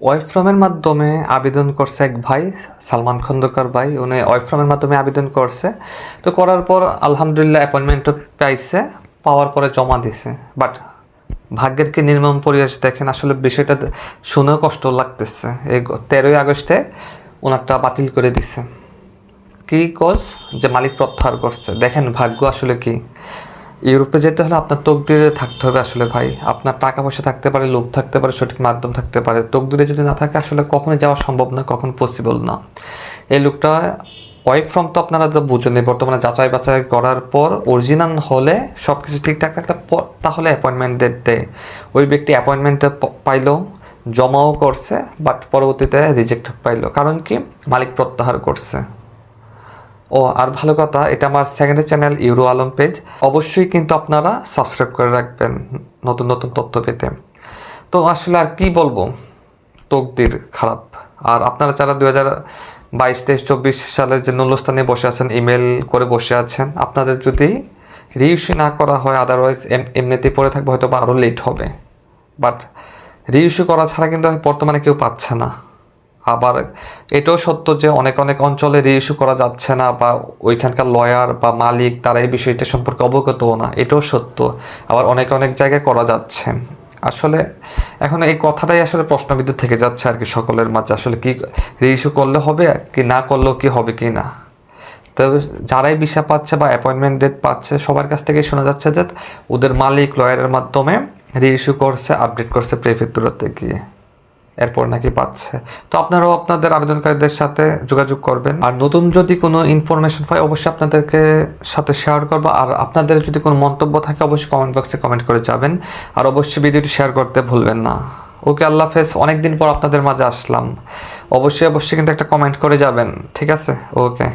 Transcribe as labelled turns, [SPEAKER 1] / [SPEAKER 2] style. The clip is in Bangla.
[SPEAKER 1] ওয়াইফ্রমের মাধ্যমে আবেদন করছে এক ভাই, সালমান খন্দকার ভাই। উনি ওয়াইফ্রমের মাধ্যমে আবেদন করছে। তো করার পর আলহামদুলিল্লাহ অ্যাপয়েন্টমেন্টও পাইছে, পাওয়ার পরে জমা দিছে। বাট ভাগ্যের কি নির্মম পরিহাস দেখেন, আসলে বিষয়টা শুনেও কষ্ট লাগতেছে। এই 13ই আগস্টে ওনারটা বাতিল করে দিছে। কি কজ? যে মালিক প্রত্যাহার করছে। দেখেন ভাগ্য আসলে কি। ইউরোপে যেতে হলে আপনার তকদিরে থাকতে হবে আসলে ভাই। আপনার টাকা পয়সা থাকতে পারে, লোভ থাকতে পারে, সঠিক মাধ্যম থাকতে পারে, তকদিরে যদি না থাকে আসলে কখনোই যাওয়া সম্ভব না, কখন পসিবল না। এই লোকটা ওয়াইফ ফ্রম তো আপনারা তো বুঝেন, বর্তমানে যাচাই বাছাই করার পর অরিজিনাল হলে সব কিছু ঠিকঠাক থাকলে তাহলে অ্যাপয়েন্টমেন্ট ডেট দেয়। ওই ব্যক্তি অ্যাপয়েন্টমেন্টটা পাইলো, জমাও করছে, বাট পরবর্তীতে রিজেক্ট পাইলো। কারণ কি? মালিক প্রত্যাহার করছে। ও আর ভালো কথা, এটা আমার secondary channel euro Alam page, অবশ্যই কিন্তু আপনারা সাবস্ক্রাইব করে রাখবেন নতুন নতুন তথ্য পেতে। তো আসলে আর কি বলবো, তকদির খারাপ। আর আপনারা যারা 2022, 23, 24 সালের যে নুলস্থানে বসে আছেন, ইমেল করে বসে আছেন, আপনাদের যদি রিইস্যু না করা হয়, আদারওয়াইজ এমনিতেই পড়ে থাকবে, হয়তো বা আরও লেট হবে। বাট রিইস্যু করা ছাড়া কিন্তু বর্তমানে কেউ পাচ্ছে না। আবার এটাও সত্য যে অনেক অনেক অঞ্চলে রিইস্যু করা যাচ্ছে না, বা ওইখানকার লয়ার বা মালিক তারা এই বিষয়টা সম্পর্কে অবগতও না, এটাও সত্য। আবার অনেক অনেক জায়গায় করা যাচ্ছে। আসলে এখন এই কথাটাই আসলে প্রশ্নবিদ্ধ থেকে যাচ্ছে আর কি সকলের মাঝে, আসলে কি রিইস্যু করলে হবে কি না করলেও কি হবে কি না। তবে যারাই ভিসা পাচ্ছে বা অ্যাপয়েন্টমেন্ট ডেট পাচ্ছে, সবার কাছ থেকে শোনা যাচ্ছে যে ওদের মালিক লয়ারের মাধ্যমে রিইস্যু করছে, আপডেট করছে প্রেফেক্টুরাতে গিয়ে, এরপর নাকি পাচ্ছে। তো আপনারাও আপনাদের আবেদনকারীদের সাথে যোগাযোগ করবেন। আর নতুন যদি কোনো ইনফরমেশন পাই অবশ্যই আপনাদেরকে সাথে শেয়ার করবো। আর আপনাদের যদি কোনো মন্তব্য থাকে অবশ্যই কমেন্ট বক্সে কমেন্ট করে যাবেন। আর অবশ্যই ভিডিওটি শেয়ার করতে ভুলবেন না। ওকে, আল্লাহ হাফেজ। অনেকদিন পর আপনাদের মাঝে আসলাম। অবশ্যই অবশ্যই কিন্তু একটা কমেন্ট করে যাবেন, ঠিক আছে? ওকে।